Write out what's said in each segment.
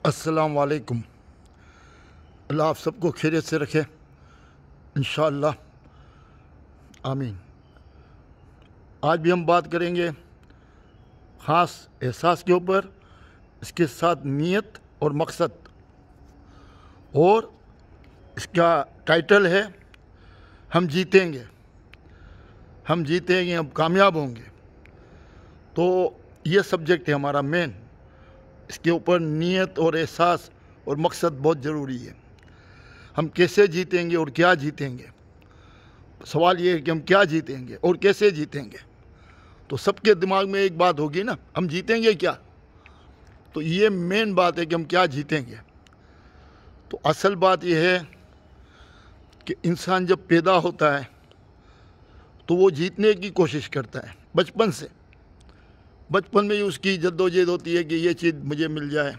السلام علیکم۔ اللہ آپ سب کو خیریت سے رکھے انشاءاللہ، آمین۔ آج بھی ہم بات کریں گے خاص احساس کے اوپر، اس کے ساتھ نیت اور مقصد، اور اس کا ٹائٹل ہے ہم جیتیں گے، ہم جیتیں گے، ہم کامیاب ہوں گے۔ تو یہ سبجیکٹ ہے ہمارا مین۔ اس کے اوپر نیت اور احساس اور مقصد بہت ضروری ہے۔ ہم کیسے جیتیں گے اور کیا جیتیں گے؟ سوال یہ ہے کہ ہم کیا جیتیں گے اور کیسے جیتیں گے؟ تو سب کے دماغ میں ایک بات ہوگی نا، ہم جیتیں گے کیا؟ تو یہ مین بات ہے کہ ہم کیا جیتیں گے۔ تو اصل بات یہ ہے کہ انسان جب پیدا ہوتا ہے تو وہ جیتنے کی کوشش کرتا ہے بچپن سے۔ بچپن میں ہی اس کی جدوجہد ہوتی ہے کہ یہ چیز مجھے مل جائے۔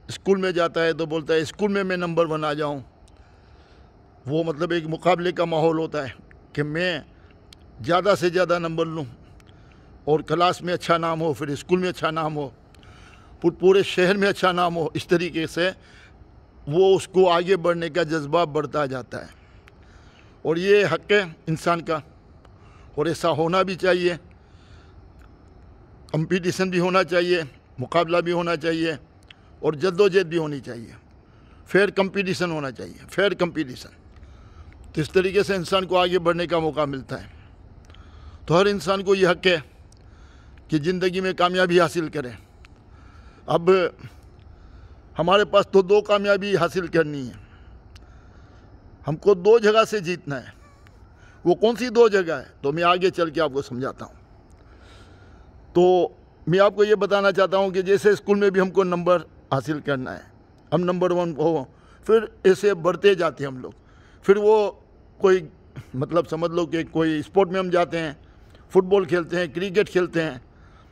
اسکول میں جاتا ہے تو بولتا ہے اسکول میں نمبر 1 آ جاؤں۔ وہ مطلب ایک مقابلے کا ماحول ہوتا ہے کہ میں زیادہ سے زیادہ نمبر لوں اور کلاس میں اچھا نام ہو، پھر اسکول میں اچھا نام ہو، پھر پورے شہر میں اچھا نام ہو۔ اس طریقے سے وہ اس کو آگے بڑھنے کا جذبہ بڑھتا جاتا ہے، اور یہ حق ہے انسان کا، اور ایسا ہونا بھی چاہیے۔ کمپٹیشن بھی ہونا چاہیے، مقابلہ بھی ہونا چاہیے، اور جدوجہد بھی ہونی چاہیے۔ فیئر کمپٹیشن ہونا چاہیے، فیئر کمپٹیشن۔ تو اس طریقے سے انسان کو آگے بڑھنے کا موقع ملتا ہے۔ تو ہر انسان کو یہ حق ہے کہ زندگی میں کامیابی حاصل کرے۔ اب ہمارے پاس تو 2 کامیابی حاصل کرنی ہے۔ ہم کو 2 جگہ سے جیتنا ہے۔ وہ کون سی 2 جگہ ہے؟ تو میں آگے چل کے آپ کو سمجھاتا ہوں۔ تو میں آپ کو یہ بتانا چاہتا ہوں کہ جیسے اسکول میں بھی ہم کو نمبر حاصل کرنا ہے، ہم نمبر 1 ہو، پھر ایسے بڑھتے جاتے ہیں ہم لوگ۔ پھر وہ کوئی مطلب سمجھ لو کہ کوئی اسپورٹ میں ہم جاتے ہیں، فٹ بال کھیلتے ہیں، کرکٹ کھیلتے ہیں،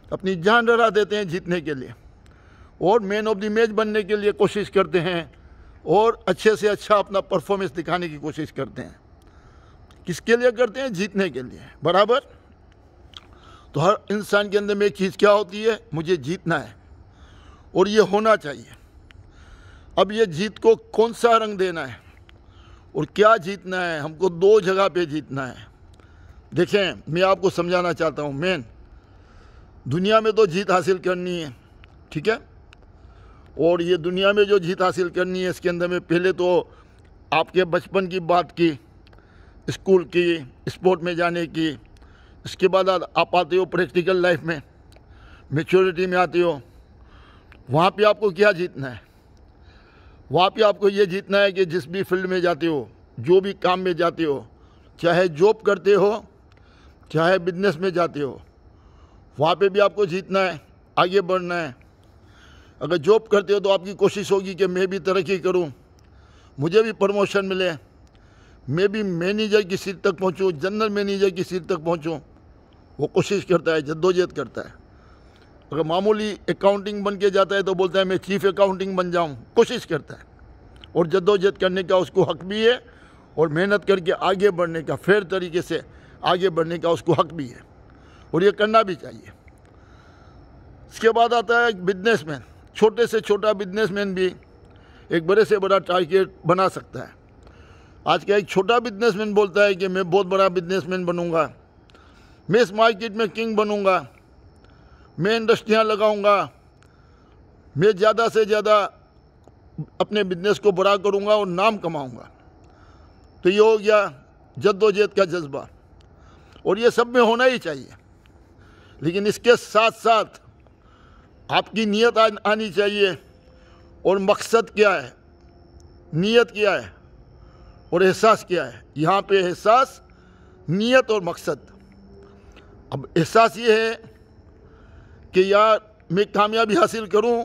اپنی جان لڑا دیتے ہیں جیتنے کے لیے، اور مین آف دی میچ بننے کے لیے کوشش کرتے ہیں، اور اچھے سے اچھا اپنا پرفارمنس دکھانے کی کوشش کرتے ہیں۔ کس کے لیے کرتے ہیں؟ جیتنے کے لیے، برابر۔ تو ہر انسان کے اندر میں ایک چیز کیا ہوتی ہے؟ مجھے جیتنا ہے، اور یہ ہونا چاہیے۔ اب یہ جیت کو کون سا رنگ دینا ہے اور کیا جیتنا ہے؟ ہم کو 2 جگہ پہ جیتنا ہے۔ دیکھیں، میں آپ کو سمجھانا چاہتا ہوں، مین دنیا میں تو جیت حاصل کرنی ہے، ٹھیک ہے؟ اور یہ دنیا میں جو جیت حاصل کرنی ہے، اس کے اندر میں پہلے تو آپ کے بچپن کی بات کی، اسکول کی، اسپورٹ میں جانے کی۔ اس کے بعد آپ آتے ہو پریکٹیکل لائف میں، میچورٹی میں آتے ہو۔ وہاں پہ آپ کو کیا جیتنا ہے؟ وہاں پہ آپ کو یہ جیتنا ہے کہ جس بھی فیلڈ میں جاتے ہو، جو بھی کام میں جاتے ہو، چاہے جاب کرتے ہو، چاہے بزنس میں جاتے ہو، وہاں پہ بھی آپ کو جیتنا ہے، آگے بڑھنا ہے۔ اگر جاب کرتے ہو تو آپ کی کوشش ہوگی کہ میں بھی ترقی کروں، مجھے بھی پروموشن ملے، میں بھی مینیجر کی سیٹ تک پہنچوں، جنرل مینیجر کی سیٹ تک پہنچوں۔ وہ کوشش کرتا ہے، جدوجہد کرتا ہے۔ اگر معمولی اکاؤنٹنگ بن کے جاتا ہے تو بولتا ہے میں چیف اکاؤنٹنگ بن جاؤں، کوشش کرتا ہے، اور جدوجہد کرنے کا اس کو حق بھی ہے، اور محنت کر کے آگے بڑھنے کا، فیئر طریقے سے آگے بڑھنے کا اس کو حق بھی ہے، اور یہ کرنا بھی چاہیے۔ اس کے بعد آتا ہے بزنس مین۔ چھوٹے سے چھوٹا بزنس مین بھی ایک بڑے سے بڑا ٹارگیٹ بنا سکتا ہے۔ آج کا ایک چھوٹا بزنس مین بولتا ہے کہ میں بہت بڑا بزنس مین بنوں گا، میں اس مارکیٹ میں کنگ بنوں گا، میں انڈسٹریاں لگاؤں گا، میں زیادہ سے زیادہ اپنے بزنس کو بڑا کروں گا اور نام کماؤں گا۔ تو یہ ہو گیا جدوجہد کا جذبہ، اور یہ سب میں ہونا ہی چاہیے۔ لیکن اس کے ساتھ ساتھ آپ کی نیت آنی چاہیے، اور مقصد کیا ہے، نیت کیا ہے، اور احساس کیا ہے۔ یہاں پہ احساس، نیت اور مقصد۔ اب احساس یہ ہے کہ یار میں کامیابی حاصل کروں،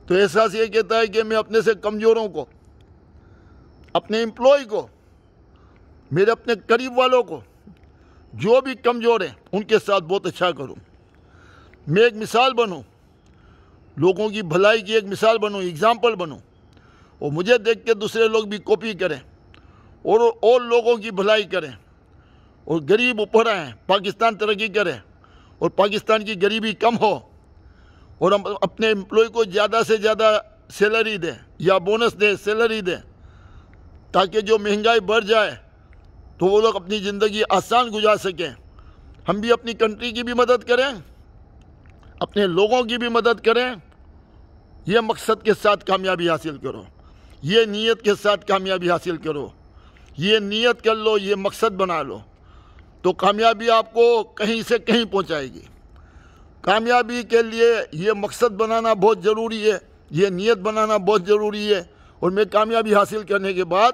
تو احساس یہ کہتا ہے کہ میں اپنے سے کمزوروں کو، اپنے امپلائی کو، میرے اپنے قریب والوں کو، جو بھی کمزور ہیں ان کے ساتھ بہت اچھا کروں، میں ایک مثال بنوں، لوگوں کی بھلائی کی ایک مثال بنوں، اگزامپل بنوں، اور مجھے دیکھ کے دوسرے لوگ بھی کاپی کریں، اور لوگوں کی بھلائی کریں، اور غریب اوپر آئیں، پاکستان ترقی کرے، اور پاکستان کی غریبی کم ہو، اور ہم اپنے امپلائی کو زیادہ سے زیادہ سیلری دیں یا بونس دیں، سیلری دیں، تاکہ جو مہنگائی بڑھ جائے تو وہ لوگ اپنی زندگی آسان گزار سکیں۔ ہم بھی اپنی کنٹری کی بھی مدد کریں، اپنے لوگوں کی بھی مدد کریں۔ یہ مقصد کے ساتھ کامیابی حاصل کرو، یہ نیت کے ساتھ کامیابی حاصل کرو، یہ نیت کر لو، یہ مقصد بنا لو، تو کامیابی آپ کو کہیں سے کہیں پہنچائے گی۔ کامیابی کے لیے یہ مقصد بنانا بہت ضروری ہے، یہ نیت بنانا بہت ضروری ہے۔ اور میں کامیابی حاصل کرنے کے بعد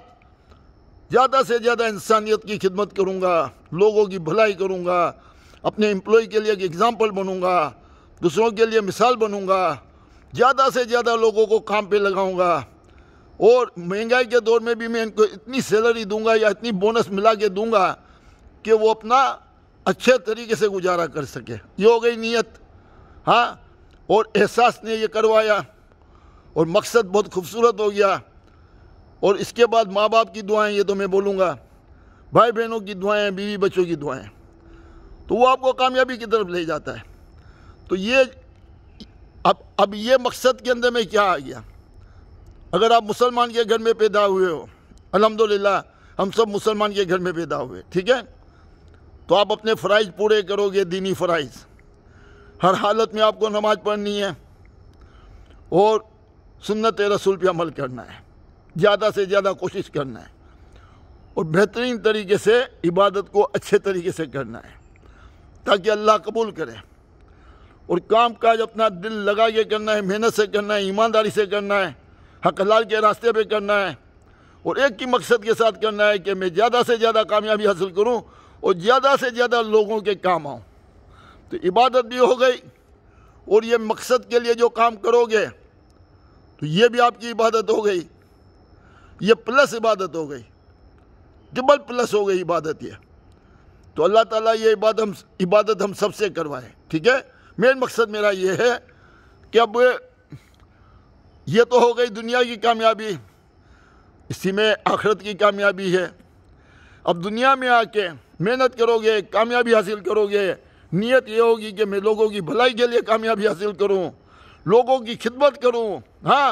زیادہ سے زیادہ انسانیت کی خدمت کروں گا، لوگوں کی بھلائی کروں گا، اپنے امپلائی کے لیے ایک ایگزامپل بنوں گا، دوسروں کے لیے مثال بنوں گا، زیادہ سے زیادہ لوگوں کو کام پہ لگاؤں گا۔ اور مہنگائی کے دور میں بھی میں ان کو اتنی سیلری دوں گا یا اتنی بونس ملا کے دوں گا کہ وہ اپنا اچھے طریقے سے گزارا کر سکے۔ یہ ہو گئی نیت، ہاں، اور احساس نے یہ کروایا، اور مقصد بہت خوبصورت ہو گیا۔ اور اس کے بعد ماں باپ کی دعائیں، یہ تو میں بولوں گا، بھائی بہنوں کی دعائیں، بیوی بچوں کی دعائیں، تو وہ آپ کو کامیابی کی طرف لے جاتا ہے۔ تو یہ اب یہ مقصد کے اندر میں کیا آ گیا؟ اگر آپ مسلمان کے گھر میں پیدا ہوئے ہو، الحمدللہ ہم سب مسلمان کے گھر میں پیدا ہوئے، ٹھیک ہے، تو آپ اپنے فرائض پورے کرو گے، دینی فرائض۔ ہر حالت میں آپ کو نماز پڑھنی ہے اور سنت رسول پہ عمل کرنا ہے، زیادہ سے زیادہ کوشش کرنا ہے، اور بہترین طریقے سے عبادت کو اچھے طریقے سے کرنا ہے تاکہ اللہ قبول کرے۔ اور کام کاج اپنا دل لگا کے کرنا ہے، محنت سے کرنا ہے، ایمانداری سے کرنا ہے، حق حلال کے راستے پہ کرنا ہے، اور ایک ہی مقصد کے ساتھ کرنا ہے کہ میں زیادہ سے زیادہ کامیابی حاصل کروں اور زیادہ سے زیادہ لوگوں کے کام آؤں۔ تو عبادت بھی ہو گئی، اور یہ مقصد کے لیے جو کام کرو گے تو یہ بھی آپ کی عبادت ہو گئی، یہ پلس عبادت ہو گئی، ڈبل پلس ہو گئی عبادت یہ۔ تو اللہ تعالیٰ یہ عبادت ہم سب سے کروائے، ٹھیک ہے۔ مین مقصد میرا یہ ہے کہ اب یہ تو ہو گئی دنیا کی کامیابی، اسی میں آخرت کی کامیابی ہے۔ اب دنیا میں آ کے محنت کرو گے، کامیابی حاصل کرو گے، نیت یہ ہوگی کہ میں لوگوں کی بھلائی کے لیے کامیابی حاصل کروں، لوگوں کی خدمت کروں، ہاں،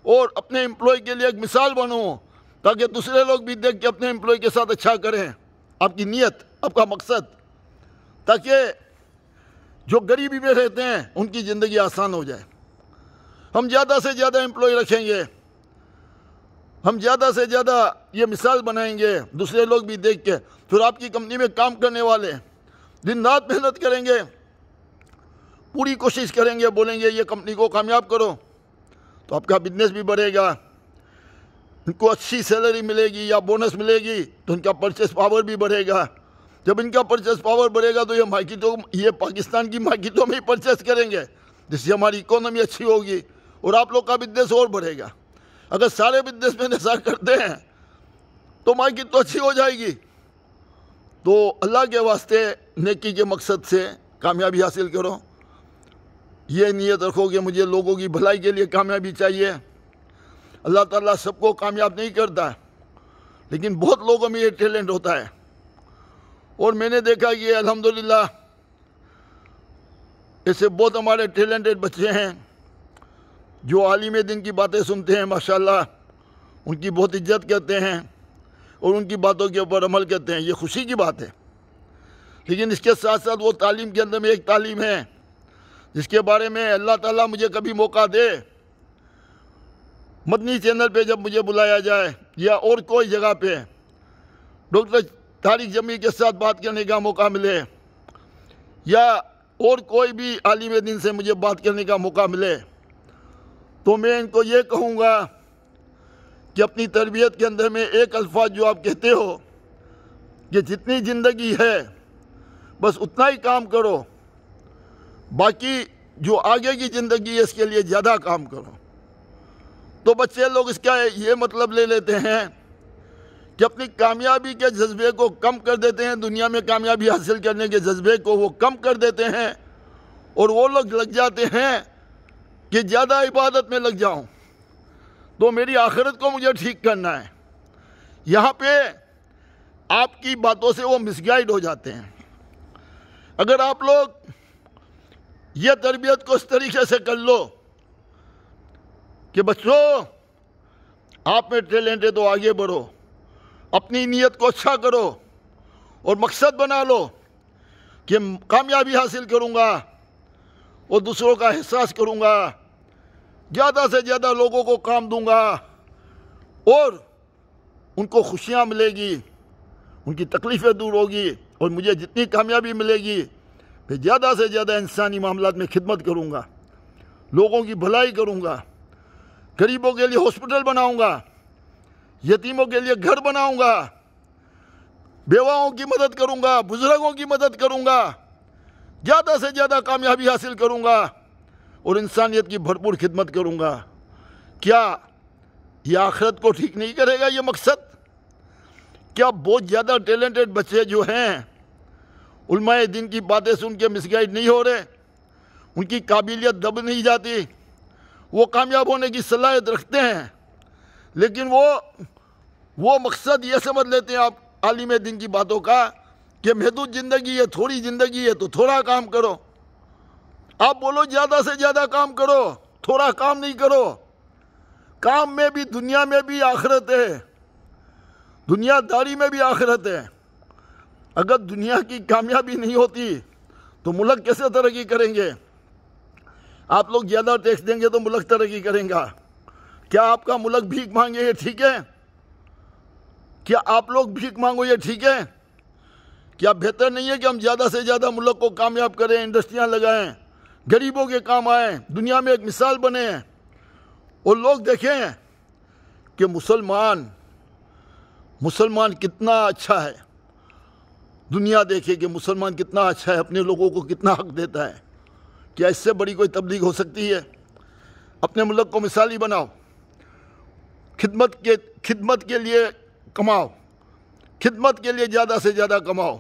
اور اپنے امپلائی کے لیے ایک مثال بنوں تاکہ دوسرے لوگ بھی دیکھ کے اپنے امپلائی کے ساتھ اچھا کریں۔ آپ کی نیت، آپ کا مقصد، تاکہ جو غریبی میں رہتے ہیں ان کی زندگی آسان ہو جائے۔ ہم زیادہ سے زیادہ امپلائی رکھیں گے، ہم زیادہ سے زیادہ یہ مثال بنائیں گے، دوسرے لوگ بھی دیکھ کے پھر آپ کی کمپنی میں کام کرنے والے دن رات محنت کریں گے، پوری کوشش کریں گے، بولیں گے یہ کمپنی کو کامیاب کرو، تو آپ کا بزنس بھی بڑھے گا، ان کو اچھی سیلری ملے گی یا بونس ملے گی تو ان کا پرچیز پاور بھی بڑھے گا۔ جب ان کا پرچیز پاور بڑھے گا تو یہ پاکستان کی مارکیٹوں میں ہی پرچیز کریں گے، جس سے ہماری اکانومی اچھی ہوگی اور آپ لوگ کا بزنس اور بڑھے گا۔ اگر سارے بزنس میں ایسا کرتے ہیں تو مارکیٹ تو اچھی ہو جائے گی۔ تو اللہ کے واسطے نیکی کے مقصد سے کامیابی حاصل کرو، یہ نیت رکھو کہ مجھے لوگوں کی بھلائی کے لیے کامیابی چاہیے۔ اللہ تعالیٰ سب کو کامیاب نہیں کرتا، لیکن بہت لوگوں میں یہ ٹیلنٹ ہوتا ہے، اور میں نے دیکھا کہ الحمدللہ ایسے بہت ہمارے ٹیلنٹڈ بچے ہیں جو عالم دین کی باتیں سنتے ہیں، ماشاءاللہ ان کی بہت عزت کرتے ہیں اور ان کی باتوں کے اوپر عمل کرتے ہیں، یہ خوشی کی بات ہے۔ لیکن اس کے ساتھ ساتھ وہ تعلیم کے اندر میں ایک تعلیم ہے جس کے بارے میں اللہ تعالیٰ مجھے کبھی موقع دے، مدنی چینل پہ جب مجھے بلایا جائے یا اور کوئی جگہ پہ ڈاکٹر طارق جمی کے ساتھ بات کرنے کا موقع ملے، یا اور کوئی بھی عالم دین سے مجھے بات کرنے کا موقع ملے، تو میں ان کو یہ کہوں گا کہ اپنی تربیت کے اندر میں ایک الفاظ جو آپ کہتے ہو کہ جتنی زندگی ہے بس اتنا ہی کام کرو، باقی جو آگے کی زندگی ہے اس کے لیے زیادہ کام کرو۔ تو بچے لوگ اس کا یہ مطلب لے لیتے ہیں کہ اپنی کامیابی کے جذبے کو کم کر دیتے ہیں، دنیا میں کامیابی حاصل کرنے کے جذبے کو وہ کم کر دیتے ہیں، اور وہ لوگ لگ جاتے ہیں کہ زیادہ عبادت میں لگ جاؤں تو میری آخرت کو مجھے ٹھیک کرنا ہے۔ یہاں پہ آپ کی باتوں سے وہ مس گائیڈ ہو جاتے ہیں۔ اگر آپ لوگ یہ تربیت کو اس طریقے سے کر لو کہ بچوں آپ میں ٹیلنٹ ہے تو آگے بڑھو، اپنی نیت کو اچھا کرو اور مقصد بنا لو کہ کامیابی حاصل کروں گا اور دوسروں کا احساس کروں گا، زیادہ سے زیادہ لوگوں کو کام دوں گا اور ان کو خوشیاں ملے گی، ان کی تکلیفیں دور ہوگی، اور مجھے جتنی کامیابی ملے گی میں زیادہ سے زیادہ انسانی معاملات میں خدمت کروں گا، لوگوں کی بھلائی کروں گا، غریبوں کے لیے ہاسپٹل بناؤں گا، یتیموں کے لیے گھر بناؤں گا، بیواؤں کی مدد کروں گا، بزرگوں کی مدد کروں گا، زیادہ سے زیادہ کامیابی حاصل کروں گا اور انسانیت کی بھرپور خدمت کروں گا۔ کیا یہ آخرت کو ٹھیک نہیں کرے گا یہ مقصد؟ کیا بہت زیادہ ٹیلنٹڈ بچے جو ہیں علماء دین کی باتیں سن کے مس گائیڈ نہیں ہو رہے، ان کی قابلیت دب نہیں جاتی، وہ کامیاب ہونے کی صلاحیت رکھتے ہیں، لیکن وہ مقصد یہ سمجھ لیتے ہیں آپ عالم دین کی باتوں کا کہ محدود زندگی ہے، تھوڑی زندگی ہے تو تھوڑا کام کرو۔ آپ بولو زیادہ سے زیادہ کام کرو، تھوڑا کام نہیں کرو۔ کام میں بھی دنیا میں بھی آخرت ہے، دنیا داری میں بھی آخرت ہے۔ اگر دنیا کی کامیابی نہیں ہوتی تو ملک کیسے ترقی کریں گے؟ آپ لوگ زیادہ ٹیکس دیں گے تو ملک ترقی کریں گا؟ کیا آپ کا ملک بھیک مانگے یہ ٹھیک ہے؟ کیا آپ لوگ بھیک مانگو یہ ٹھیک ہے؟ کیا بہتر نہیں ہے کہ ہم زیادہ سے زیادہ ملک کو کامیاب کریں، انڈسٹریاں لگائیں، غریبوں کے کام آئیں، دنیا میں ایک مثال بنیں اور لوگ دیکھیں کہ مسلمان کتنا اچھا ہے، دنیا دیکھے کہ مسلمان کتنا اچھا ہے، اپنے لوگوں کو کتنا حق دیتا ہے۔ کیا اس سے بڑی کوئی تبلیغ ہو سکتی ہے؟ اپنے ملک کو مثالی بناؤ، خدمت کے لیے کماؤ، خدمت کے لیے زیادہ سے زیادہ کماؤ۔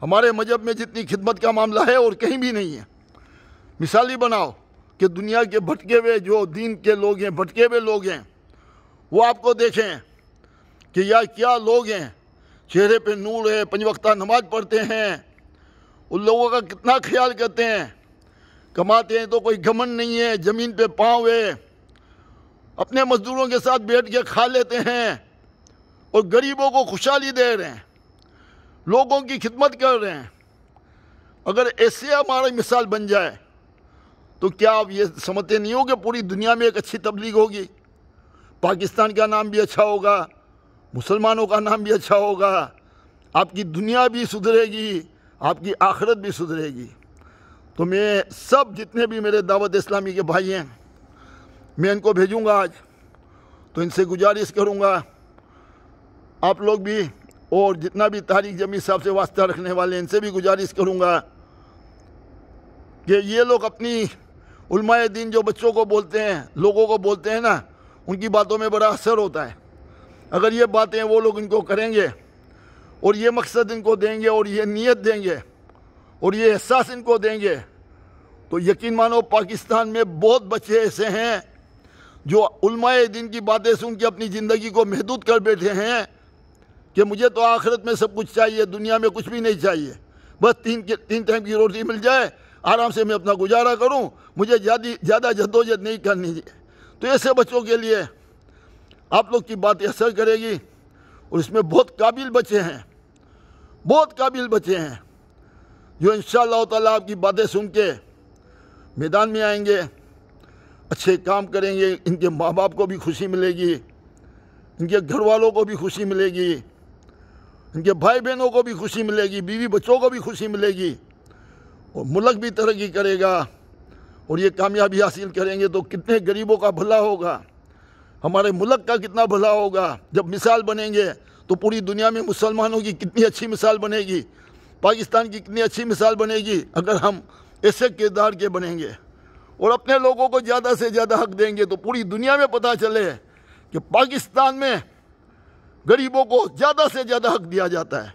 ہمارے مذہب میں جتنی خدمت کا معاملہ ہے اور کہیں بھی نہیں ہے۔ مثالی بناؤ کہ دنیا کے بھٹکے ہوئے جو دین کے لوگ ہیں، بھٹکے ہوئے لوگ ہیں، وہ آپ کو دیکھیں کہ کیا لوگ ہیں، چہرے پہ نور ہے، 5 وقتہ نماز پڑھتے ہیں، ان لوگوں کا کتنا خیال کرتے ہیں، کماتے ہیں تو کوئی گھمنڈ نہیں ہے، زمین پہ پاؤں ہے، اپنے مزدوروں کے ساتھ بیٹھ کے کھا لیتے ہیں اور غریبوں کو خوشحالی دے رہے ہیں، لوگوں کی خدمت کر رہے ہیں۔ اگر ایسے ہماری مثال بن جائے تو کیا آپ یہ سمجھتے نہیں ہو کہ پوری دنیا میں ایک اچھی تبلیغ ہوگی، پاکستان کا نام بھی اچھا ہوگا، مسلمانوں کا نام بھی اچھا ہوگا، آپ کی دنیا بھی سدھرے گی، آپ کی آخرت بھی سدھرے گی۔ تو میں سب جتنے بھی میرے دعوت اسلامی کے بھائی ہیں، میں ان کو بھیجوں گا آج، تو ان سے گزارش کروں گا آپ لوگ بھی، اور جتنا بھی طارق جمی صاحب سے واسطہ رکھنے والے ان سے بھی گزارش کروں گا کہ یہ لوگ اپنی علماء دین جو بچوں کو بولتے ہیں، لوگوں کو بولتے ہیں نا، ان کی باتوں میں بڑا اثر ہوتا ہے۔ اگر یہ باتیں وہ لوگ ان کو کریں گے اور یہ مقصد ان کو دیں گے اور یہ نیت دیں گے اور یہ احساس ان کو دیں گے تو یقین مانو پاکستان میں بہت بچے ایسے ہیں جو علماء دین کی باتیں سن کے اپنی زندگی کو محدود کر بیٹھے ہیں کہ مجھے تو آخرت میں سب کچھ چاہیے، دنیا میں کچھ بھی نہیں چاہیے، بس 3 ٹائم کی روٹی مل جائے، آرام سے میں اپنا گزارا کروں، مجھے زیادہ جدوجہد نہیں کرنی۔ تو ایسے بچوں کے لیے آپ لوگ کی باتیں اثر کرے گی، اور اس میں بہت قابل بچے ہیں، بہت قابل بچے ہیں جو انشاءاللہ تعالیٰ آپ کی باتیں سن کے میدان میں آئیں گے، اچھے کام کریں گے، ان کے ماں باپ کو بھی خوشی ملے گی، ان کے گھر والوں کو بھی خوشی ملے گی، ان کے بھائی بہنوں کو بھی خوشی ملے گی، بیوی بچوں کو بھی خوشی ملے گی، اور ملک بھی ترقی کرے گا۔ اور یہ کامیابی حاصل کریں گے تو کتنے غریبوں کا بھلا ہوگا، ہمارے ملک کا کتنا بھلا ہوگا۔ جب مثال بنیں گے تو پوری دنیا میں مسلمانوں کی کتنی اچھی مثال بنے گی، پاکستان کی کتنی اچھی مثال بنے گی اگر ہم ایسے کردار کے بنیں گے اور اپنے لوگوں کو زیادہ سے زیادہ حق دیں گے تو پوری دنیا میں پتہ چلے کہ پاکستان میں غریبوں کو زیادہ سے زیادہ حق دیا جاتا ہے۔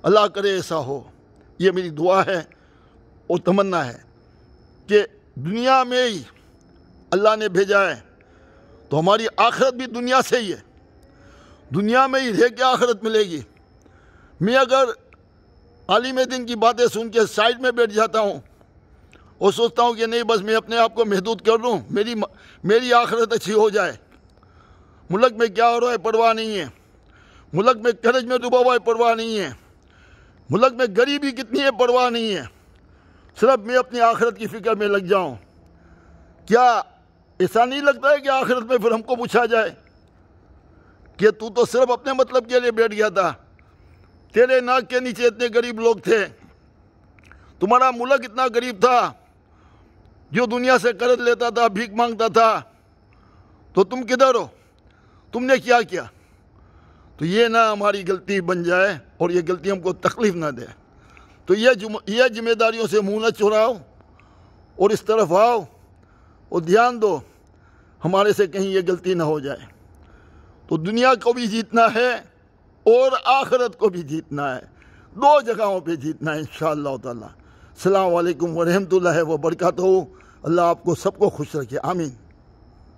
اللہ کرے ایسا ہو، یہ میری دعا ہے اور تمنا ہے کہ دنیا میں ہی اللہ نے بھیجا ہے تو ہماری آخرت بھی دنیا سے ہی ہے، دنیا میں ہی رہ کے آخرت ملے گی۔ میں اگر عالم دین کی باتیں سن کے سائڈ میں بیٹھ جاتا ہوں اور سوچتا ہوں کہ نہیں بس میں اپنے آپ کو محدود کر لوں، میری آخرت اچھی ہو جائے، ملک میں کیا ہو رہا ہے پرواہ نہیں ہے، ملک میں قرض میں ڈوبا ہوا ہے پرواہ نہیں ہے، ملک میں غریبی کتنی ہے پرواہ نہیں ہے، صرف میں اپنی آخرت کی فکر میں لگ جاؤں۔ کیا ایسا نہیں لگتا ہے کہ آخرت میں پھر ہم کو پوچھا جائے کہ تو صرف اپنے مطلب کے لیے بیٹھ گیا تھا، تیرے ناک کے نیچے اتنے غریب لوگ تھے، تمہارا ملک اتنا غریب تھا جو دنیا سے قرض لیتا تھا، بھیک مانگتا تھا، تو تم کدھر ہو؟ تم نے کیا کیا؟ تو یہ نہ ہماری غلطی بن جائے اور یہ غلطی ہم کو تکلیف نہ دے، تو یہ ذمہ داریوں سے منہ نہ چڑھاؤ اور اس طرف آؤ اور دھیان دو ہمارے سے کہیں یہ غلطی نہ ہو جائے۔ تو دنیا کو بھی جیتنا ہے اور آخرت کو بھی جیتنا ہے، دو جگہوں پہ جیتنا ہے انشاءاللہ تعالی۔ السلام علیکم ورحمۃ اللہ وبرکاتہ۔ اللہ آپ کو سب کو خوش رکھے، آمین۔